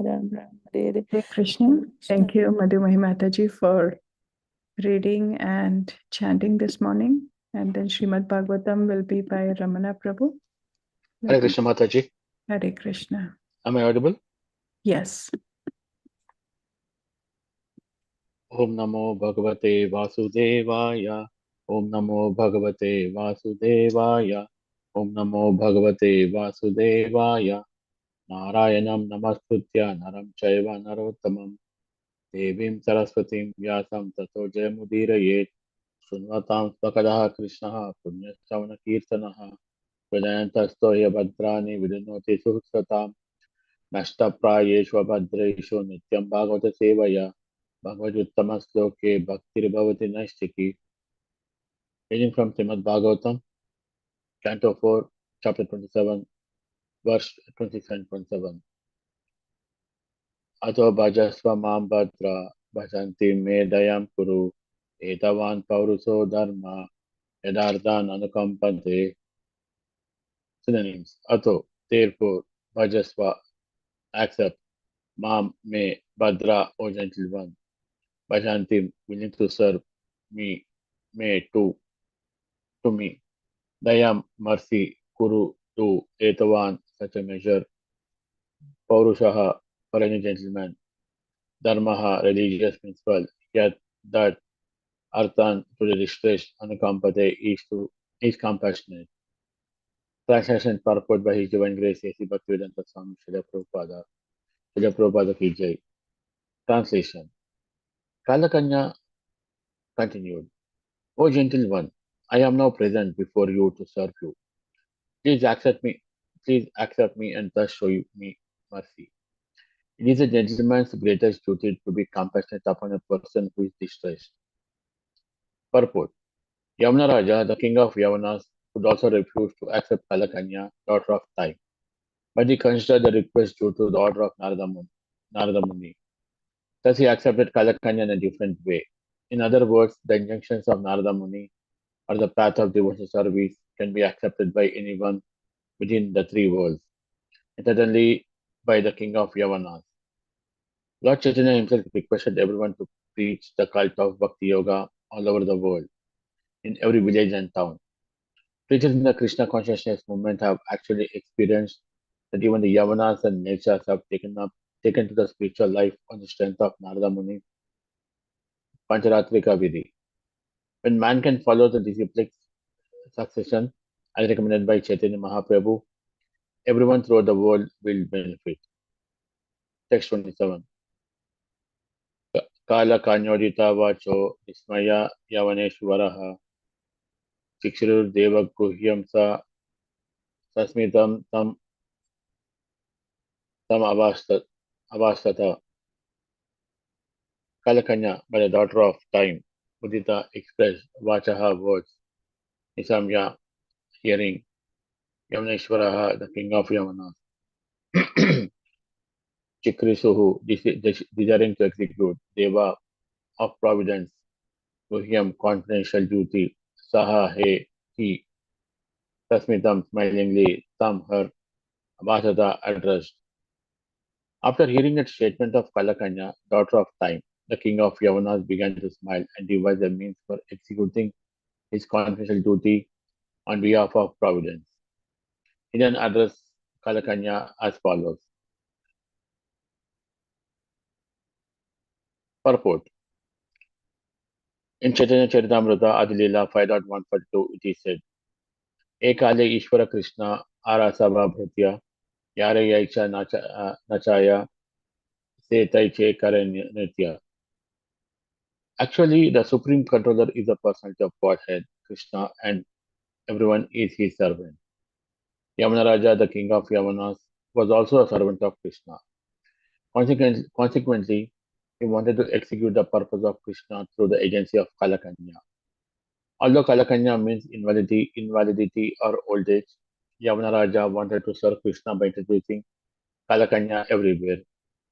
Ram Ram. Hare Hare Krishna. Thank you, Madhumahi Mataji, for reading and chanting this morning. And then Srimad Bhagavatam will be by Ramana Prabhu. Hare Krishna Mataji. Hare Krishna. Am I audible? Yes. Om Namo Bhagavate Vasudevaya. Om Namo Bhagavate Vasudevaya. Om Namo Bhagavate Vasudevaya. Narayanam Namaskritya Naram Chaiva Narottamam. Devim Saraswatim Vyasam Tato Jayamudiraye. Shunvatam Svakadaha Krishnaha Punyasravana Kirtanaha. Prajayantasto Bhadrani Vidunoti Suhsatam. Nashtaprayeshu Bhadreshu Nityam Bhagavata Sevaya. Bhagavad Sloke Bhaktir Naistiki. Reading from Srimad Bhagavatam, Canto 4, Chapter 27, Verse 26 and 27. Ato bhajasva mam bhadra bhajanti me dayam kuru etavan pauruso dharma yadardhan anukampante. Synonyms. Ato, therefore, bhajasva, accept, mam, me, bhadra, O gentle one, bhajanti, willing to serve, me, me, to me. Dayam, mercy, kuru, to, etavan, such a measure, paurushaha, for any gentleman, dharmaha, religious principle, yet that arthan, to the distressed, anukampate, is compassionate. Translation purport by His Divine Grace A.C. Bhaktivedanta Swami Srila Prabhupada. Srila Prabhupada Ki Jai. Translation. Kalakanya continued, O gentle one, I am now present before you to serve you. Please accept me and thus show me mercy. It is a gentleman's greatest duty to be compassionate upon a person who is distressed. Purport. Yavana Raja, the king of Yavanas, would also refuse to accept Kalakanya, daughter of Time, but he considered the request due to the order of Narada Muni. Thus he accepted Kalakanya in a different way. In other words, the injunctions of Narada Muni or the path of devotional service can be accepted by anyone within the three worlds, and certainly by the king of Yavanas. Lord Chaitanya himself requested everyone to preach the cult of Bhakti Yoga all over the world, in every village and town. Preachers in the Krishna consciousness movement have actually experienced that even the Yavanas and Nechas have taken to the spiritual life on the strength of Narada Muni Pancharatrika Vidhi. When man can follow the disciplic succession as recommended by Chaitanya Mahaprabhu, everyone throughout the world will benefit. Text 27. Kala Kanyodita Vacho Ismaya Yavaneshwaraha Chikshirur Deva Guhyam Sa Sasmitam Tam Avastata. Kalakanya, by the daughter of time, Udita expressed Vachaha words, Nisamya, hearing, Yavaneshwaraha, the king of Yavanas, Chikrisuhu, desiring to execute, Deva of providence, Guhyam, confidential duty, Saha, he, Tasmitam, smilingly, Tam, her, Avasata, addressed. After hearing that statement of Kalakanya, daughter of time, the king of Yavanas began to smile and devise a means for executing his confidential duty on behalf of Providence. He then addressed Kalakanya as follows. Purport. In Chaitanya Charitamrita Adilila 5.142 it is said, Ekale Ishvara Krishna Arasabha Bhritya Yare Yaicha Nachaya Se Taiche Kare Nitya. Actually, the supreme controller is the personality of Godhead, Krishna, and everyone is his servant. Yavanaraja, the king of Yavanas, was also a servant of Krishna. Consequently, he wanted to execute the purpose of Krishna through the agency of Kalakanya. Although Kalakanya means invalidity or old age, Yavanaraja wanted to serve Krishna by introducing Kalakanya everywhere.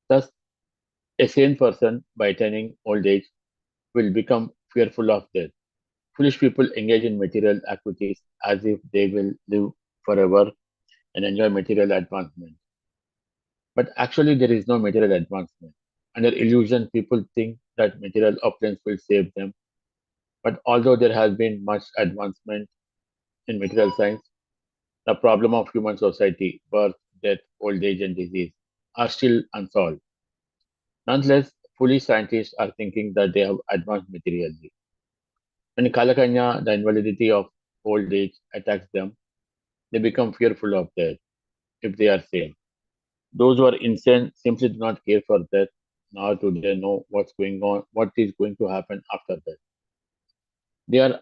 Thus, a sane person, by attaining old age, will become fearful of death. Foolish people engage in material activities as if they will live forever and enjoy material advancement. But actually, there is no material advancement. Under illusion, people think that material opulence will save them. But although there has been much advancement in material science, the problem of human society, birth, death, old age, and disease, are still unsolved. Nonetheless, foolish scientists are thinking that they have advanced materially. When Kalakanya, the invalidity of old age, attacks them, they become fearful of death if they are sane. Those who are insane simply do not care for death, nor do they know what's going on, what is going to happen after death. They are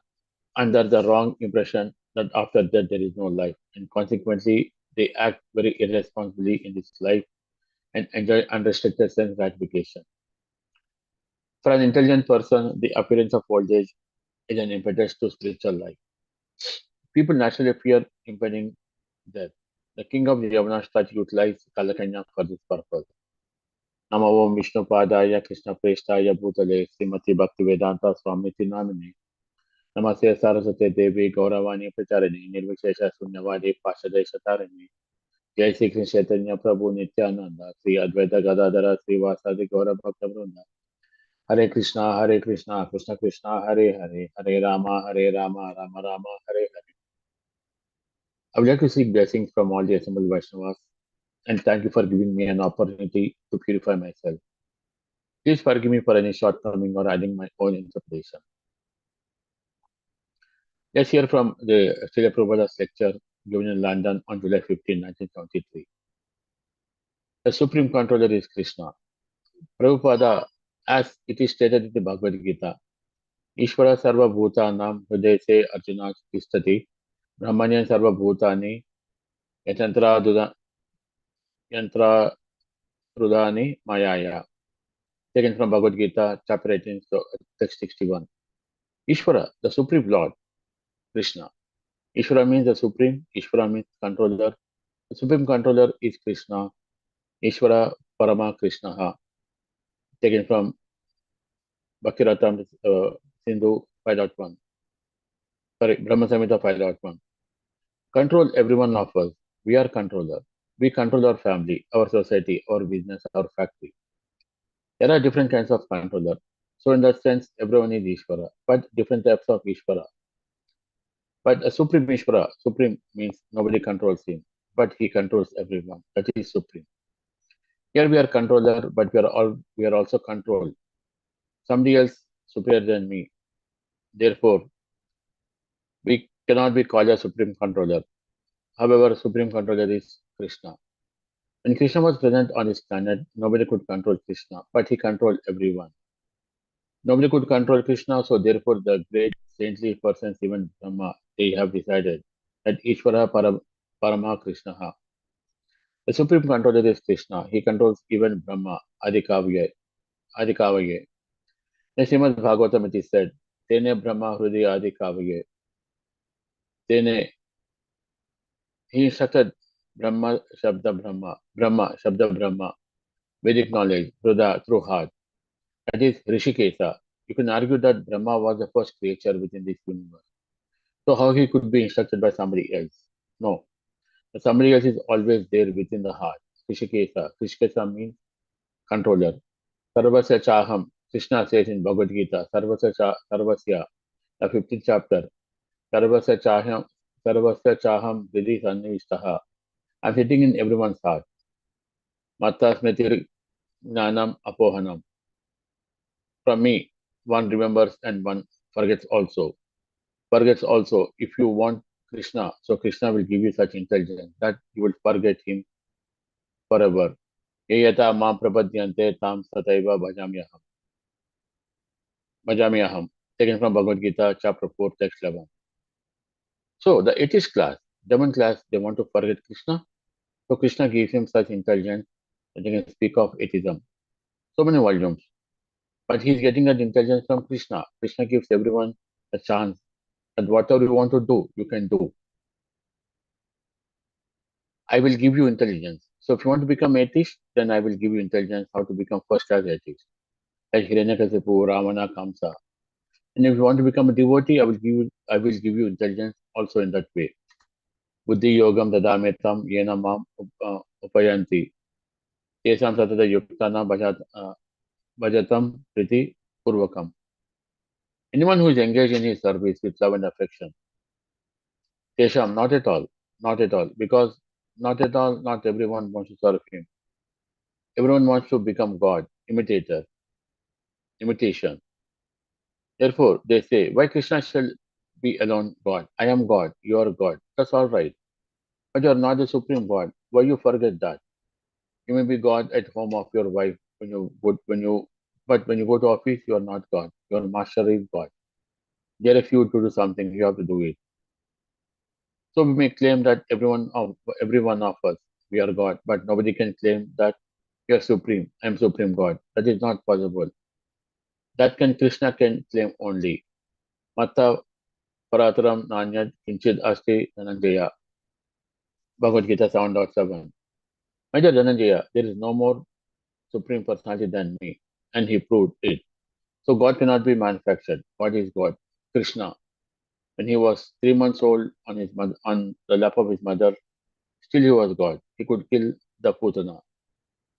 under the wrong impression that after death there is no life, and consequently they act very irresponsibly in this life and enjoy unrestricted sense gratification. For an intelligent person, the appearance of old age is an impetus to spiritual life. People naturally fear impending death. The king of the Yavanas tried to utilize Kalakanya for this purpose. Namo Om Vishnupadaya Krishna Prestaya Bhutale Srimati Bhaktivedanta Swamiti Namine Namaste Saraswate Devi Gauravani Pracharini Nirvishesha Sunyavadi Pashade Shatarani Jai Sri Krishna Chaitanya Prabhu Nityananda Sri Advaita Gadadara Sri Vasadi Gaura Bhakta Vrinda Hare Krishna Krishna Krishna Hare Hare Hare Rama Rama Rama Hare Hare. I would like to seek blessings from all the assembled Vaishnavas and thank you for giving me an opportunity to purify myself. Please forgive me for any shortcoming or adding my own interpretation. Let's hear from the Srila Prabhupada's lecture given in London on July 15, 1973. The Supreme Controller is Krishna. Prabhupada, as it is stated in the Bhagavad Gita, Ishvara Sarva Bhutanam Hriday Se Arjuna Tishtati Brahmanyan Sarva Bhutani Yatantra Yantra Rudani Mayaya. Taken from Bhagavad Gita, chapter 18, text 61. Ishvara, the Supreme Lord, Krishna. Ishvara means the Supreme, Ishvara means controller. The Supreme Controller is Krishna, Ishvara Parama Krishna, taken from Bhakti-ratam Sindhu 5.1. Sorry, Brahma Samhita 5.1. Control every one of us. We are controller. We control our family, our society, our business, our factory. There are different kinds of controller. So in that sense, everyone is Ishvara, but different types of Ishvara. But a Supreme Ishvara, Supreme means nobody controls him, but he controls everyone. That is Supreme. Here we are controller, but we are also controlled. Somebody else superior than me. Therefore, we cannot be called a Supreme Controller. However, Supreme Controller is Krishna. When Krishna was present on this planet, nobody could control Krishna, but he controlled everyone. Nobody could control Krishna, so therefore the great saintly persons, even Brahma, they have decided that Ishvara Parama Krishna. The Supreme Controller is Krishna. He controls even Brahma, Adikavya. Adikavya. In Srimad Bhagavatam it is said, Tene Brahma Hrudi Adikavya. Tene, he instructed Brahma Shabda Brahma, Vedic knowledge, through heart. That is Rishikesa. You can argue that Brahma was the first creature within this universe. So how he could be instructed by somebody else? No. Somebody else is always there within the heart. Rishikesa. Rishikesa means controller. Sarvasya Chaham. Krishna says in Bhagavad Gita, Sarvasya, the 15th chapter, Sarvasya Chaham Vidhi Sannivishtaha. I'm sitting in everyone's heart. Matta Smritir Jnanam Apohanam. From me, one remembers and one forgets also. Forgets also. If you want Krishna, so Krishna will give you such intelligence that you will forget him forever. Yayata ma prapadyante tam sataiva bhajamyaham. Bhajamyaham. Taken from Bhagavad Gita, chapter 4, text 11. So the atheist class, demon class, they want to forget Krishna. So Krishna gives him such intelligence that they can speak of atheism. So many volumes. But he's getting that intelligence from Krishna. Krishna gives everyone a chance that whatever you want to do, you can do. I will give you intelligence. So if you want to become atheist, then I will give you intelligence how to become first class atheist. Like Hiranyakasipu, Ravana, Kamsa. And if you want to become a devotee, I will give you intelligence also in that way. Buddhi yogam dadametam yena mam upayanti. Tesam satata yuktana bhajatam priti purvakam. Anyone who is engaged in his service with love and affection. Tesham, not at all. Not at all. Because not at all, not everyone wants to serve him. Everyone wants to become God, imitation. Therefore, they say, why Krishna shall be alone God? I am God, you are God. That's all right. But you are not the supreme God. Why you forget that? You may be God at home of your wife but when you go to office, you are not God. Your master is God. There are few to do something, you have to do it. So we may claim that every one of us, we are God, but nobody can claim that you are supreme. I am supreme God. That is not possible. That can Krishna can claim only. Mata Parataram Nanyad Kinchid Asti Dhananjaya. Bhagavad Gita 7.7. My dear Dhananjaya, there is no more supreme personality than me. And he proved it. So God cannot be manufactured. God is God. Krishna, when he was 3 months old on the lap of his mother, still he was God. He could kill the Putana.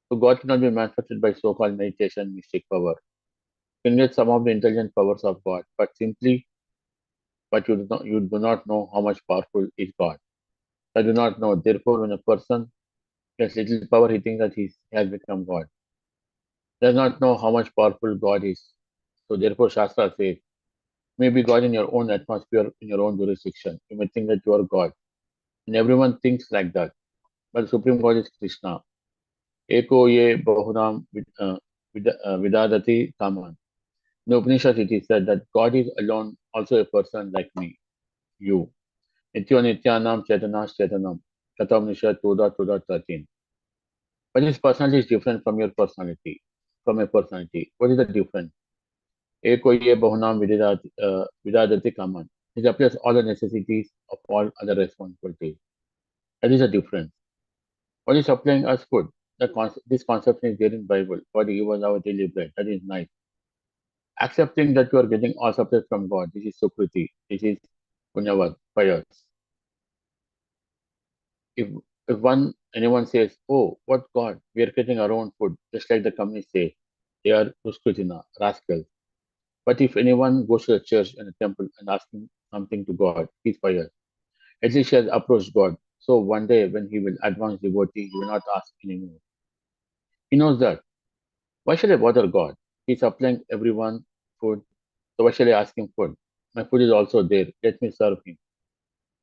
So God cannot be manufactured by so-called meditation, mystic power. You can get some of the intelligent powers of God, but you do not know how much powerful is God. I do not know. Therefore, when a person gets little power, he thinks that he has become God. Does not know how much powerful God is. So therefore, Shastra says, maybe God in your own atmosphere, in your own jurisdiction. You may think that you are God. And everyone thinks like that. But the Supreme God is Krishna. Eko ye bahunam vidadati kaman. In the Upanishad, it is said that God is alone, also a person like me, you. Nityo nityanam chetanas chetanam. Kathapanishad 2.2.13. But his personality is different from your personality, from a personality. What is the difference? Eko ye bahunam vidadati kaman. It applies all the necessities of all other responsibilities. That is the difference. What is supplying us food? This concept is there in Bible. God give us our daily bread. That is nice. Accepting that you are getting all supplies from God. This is Sukriti. This is Punyavad, pious. If anyone says, oh, what God? We are getting our own food, just like the company say, they are Duskritina, rascals. But if anyone goes to the church and the temple and asking something to God, he's pious. At least he has approached God. So one day when he will advance devotee, he will not ask anymore. He knows that. Why should I bother God? He's supplying everyone food. So why should I ask him food? My food is also there. Let me serve him.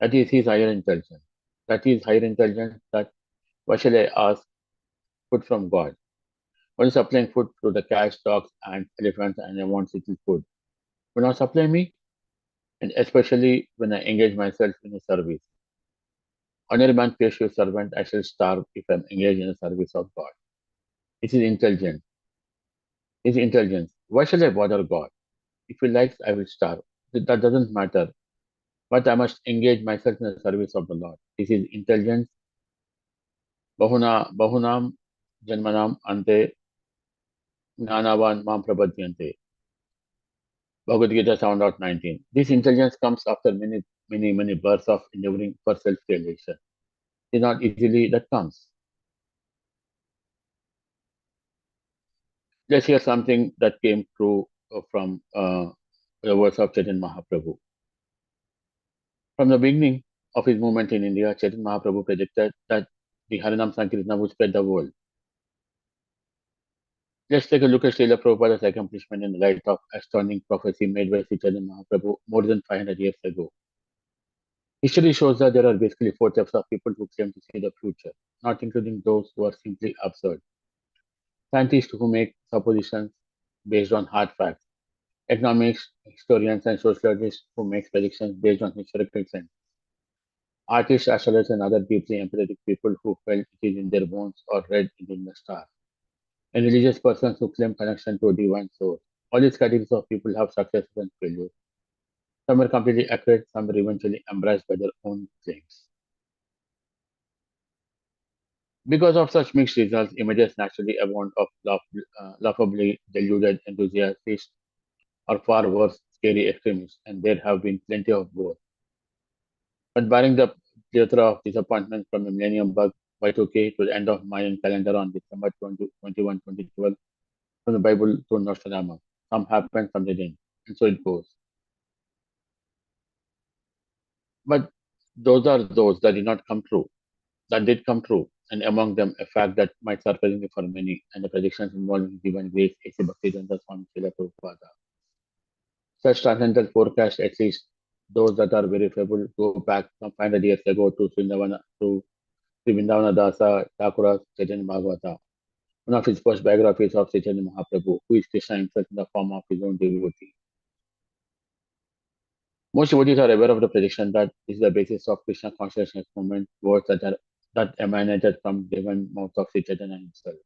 That is his higher intelligence. That is higher intelligence. That why shall I ask food from God? When is supplying food to the cats, dogs, ants, elephants, and I want little food? Will not supply me? And especially when I engage myself in a service. Honorable man pays your servant, I shall starve if I'm engaged in the service of God. This is intelligence. This is intelligence. Why shall I bother God? If he likes, I will starve. That doesn't matter. But I must engage myself in the service of the Lord. This is intelligence. Bahunam janmanam ante gnanavan mam prabhadyante. Bhagavad Gita 7.19. This intelligence comes after many births of endeavoring for self-realization. It is not easily that comes. Let's hear something that came true from the words of Chaitanya Mahaprabhu. From the beginning of his movement in India, Chaitanya Mahaprabhu predicted that the Harinam Sankirtana would spread the world. Let's take a look at Srila Prabhupada's accomplishment in the light of astounding prophecy made by Sri Chaitanya Mahaprabhu more than 500 years ago. History shows that there are basically four types of people who claim to see the future, not including those who are simply absurd. Scientists who make suppositions based on hard facts, economics, historians, and sociologists who make predictions based on historical trends, artists, astrologers, and other deeply empathetic people who felt it is in their bones or read it in the stars, and religious persons who claim connection to a divine source. All these categories of people have successes and failures. Some were completely accurate, some were eventually embraced by their own claims. Because of such mixed results, images naturally abound of laughably deluded enthusiasts or far worse, scary extremists, and there have been plenty of both. But barring the plethora of disappointments from the millennium bug, Y2K to the end of Mayan calendar on December 21, 2012, from the Bible to Nostradamus. Some happened, some didn't, and so it goes. But those are those that did not come true, that did come true, and among them a fact that might surprisingly for many, and the predictions involving divine grace, A.C. Bhaktivedanta Swami Srila Prabhupada. Such transcendental forecasts, at least those that are verifiable, go back some 500 years ago to Sri Vrindavana Dasa Thakura's Chaitanya Bhagavata, one of his first biographies of Chaitanya Mahaprabhu, who is Krishna himself in the form of his own devotee. Most devotees are aware of the prediction that this is the basis of Krishna consciousness movement, words that emanated from divine mouth of Sri Chaitanya himself.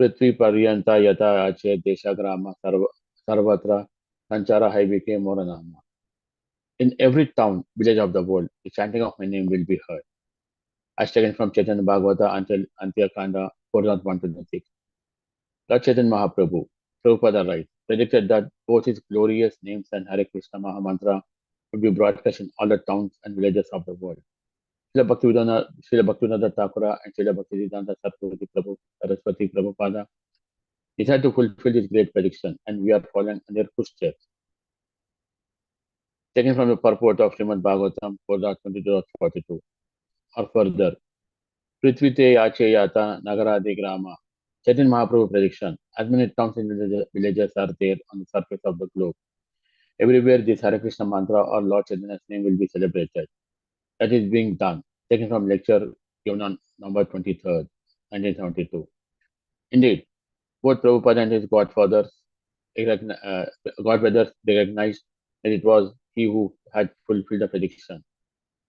Prithvi Paryanta Yata Ache Deshagrama Sarvatra Sanchara Haivike Moranama. In every town, village of the world, the chanting of my name will be heard. As taken from Chaitanya Bhagavata until Antyakanda 4.126. Lord Chaitanya Mahaprabhu, Prabhupada writes, predicted that both his glorious names and Hare Krishna Mahamantra would be broadcast in all the towns and villages of the world. Srila Bhaktivinoda Thakura and Srila Bhaktisiddhanta Saraswati Prabhupada decided to fulfill this great prediction, and we are following in their footsteps. Taken from the purport of Srimad Bhagavatam 4.22.42, or further, Prithvite Yache Yata Nagaradi Grama. Chaitanya Mahaprabhu prediction. As many towns and villages are there on the surface of the globe, everywhere this Hare Krishna mantra or Lord Chaitanya's name will be celebrated. That is being done. Taken from lecture given on November 23rd, 1972. Indeed, both Prabhupada and his godbrothers recognized that it was he who had fulfilled the prediction.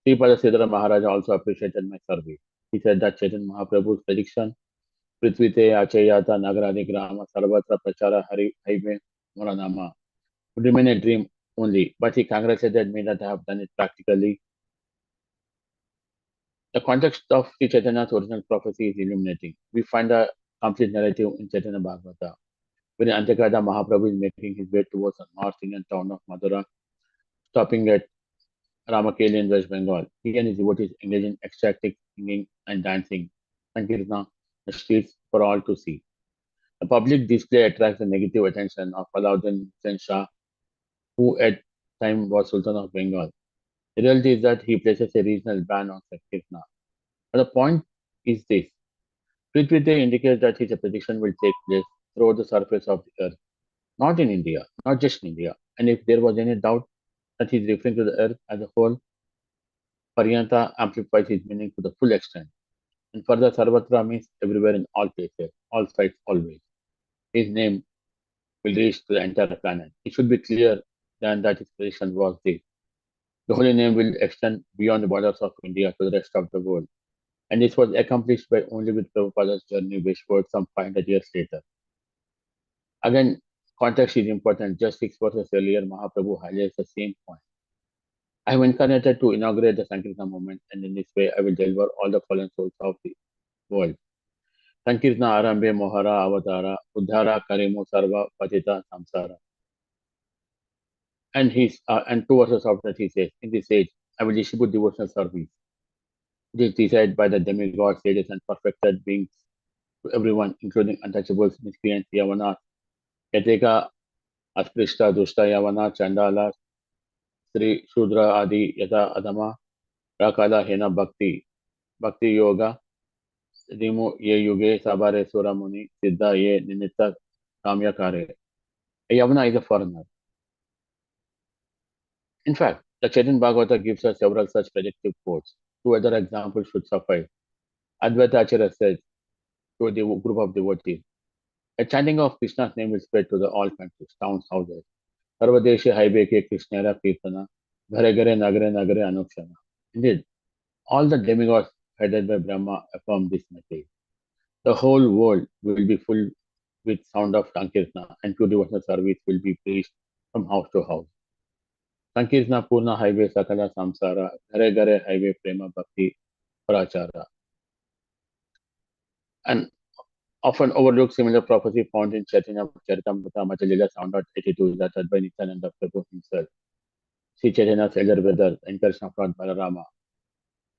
Sripada Sridhara Maharaja also appreciated my survey. He said that Chaitanya Mahaprabhu's prediction, Prithvite Achayata Nagaradi Grama Sarvatra Prachara Hari Haive Moranama, would remain a dream only, but he congratulated me that I have done it practically. The context of Sri Chaitanya's original prophecy is illuminating. We find a complete narrative in Chaitanya Bhagavata, when Antyakada Mahaprabhu is making his way towards the North Indian town of Madura, stopping at Ramakeli in West Bengal. He and his devotees engage in ecstatic singing and dancing, Sankirtana, the streets for all to see. The public display attracts the negative attention of Alauddin Hussain Shah, who at the time was Sultan of Bengal. The reality is that he places a regional ban on Sankirtana. But the point is this. Prithvite indicates that his prediction will take place throughout the surface of the earth, not in India, not just in India. And if there was any doubt that he is referring to the earth as a whole, Paryanta amplifies his meaning to the full extent. And further, Sarvatra means everywhere in all places, all sites, always. His name will reach to the entire planet. It should be clear then that his prediction was this. The holy name will extend beyond the borders of India to the rest of the world. And this was accomplished by only with Prabhupada's journey westward some 500 years later. Again, context is important. Just 6 verses earlier, Mahaprabhu highlights the same point. I have incarnated to inaugurate the Sankirtana movement, and in this way I will deliver all the fallen souls of the world. Sankirtana Arambe Mohara Avatara Uddhara Karimu Sarva Patita Samsara. And 2 verses after that he says, in this age I will distribute devotional service. It is decided by the demigods, sages, and perfected beings to everyone, including untouchables, miscreants, Yavanas, Yateka, Asprishta, Dushta, Yavana, Chandala, Sri Shudra Adi, Yata Adama, Rakala, Hena Bhakti Yoga, Rimu Ye Yuge, Sabare Suramuni, Siddha Ye Ninitta Kamya Kare. A Yavana is a foreigner. In fact, the Chaitanya Bhagavata gives us several such predictive quotes. 2 other examples should suffice. Advaita Acharya says to a group of devotees, a chanting of Krishna's name will spread to the all countries, towns, houses. Sarvadeshi Haibeke Krishnera Kirtana, Ghare Ghare Nagare Nagare Anukshana. Indeed, all the demigods headed by Brahma affirm this message. The whole world will be full with sound of Sankirtana, and pure devotional service will be preached from house to house. Sankirtana Purna Highway Sakala Samsara, Ghare Ghare Highway Prema Bhakti Prachara. And often overlooked similar prophecy found in Chaitanya Charitamrita Madhya Sound 82 is uttered by Nityananda Prabhu himself. Sri Chaitanya's elder brother, incarnation of Lord Balarama.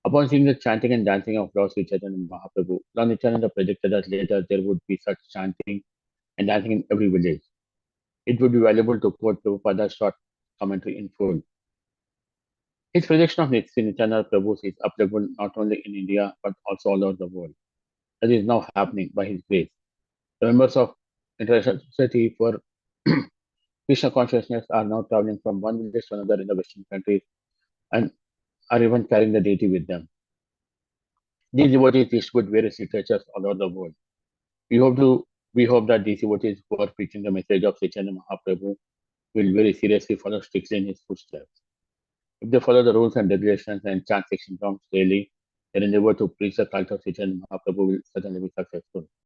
Upon seeing the chanting and dancing of Lord Sri Chaitanya Mahaprabhu, Lord Nityananda predicted that later there would be such chanting and dancing in every village. It would be valuable to quote Prabhupada's short commentary in full. His prediction of Sri Nityananda Prabhu is applicable not only in India but also all over the world. That is now happening by his grace. The members of International Society for Krishna Consciousness are now traveling from one village to another in the Western countries and are even carrying the deity with them. These devotees distribute various literatures all over the world. We hope to we hope that these devotees who are preaching the message of Chaitanya Mahaprabhu will very seriously follow strictly in his footsteps. If they follow the rules and regulations and chant 16 rounds daily, their endeavor to preach the cult of Chaitanya Mahaprabhu will certainly be successful.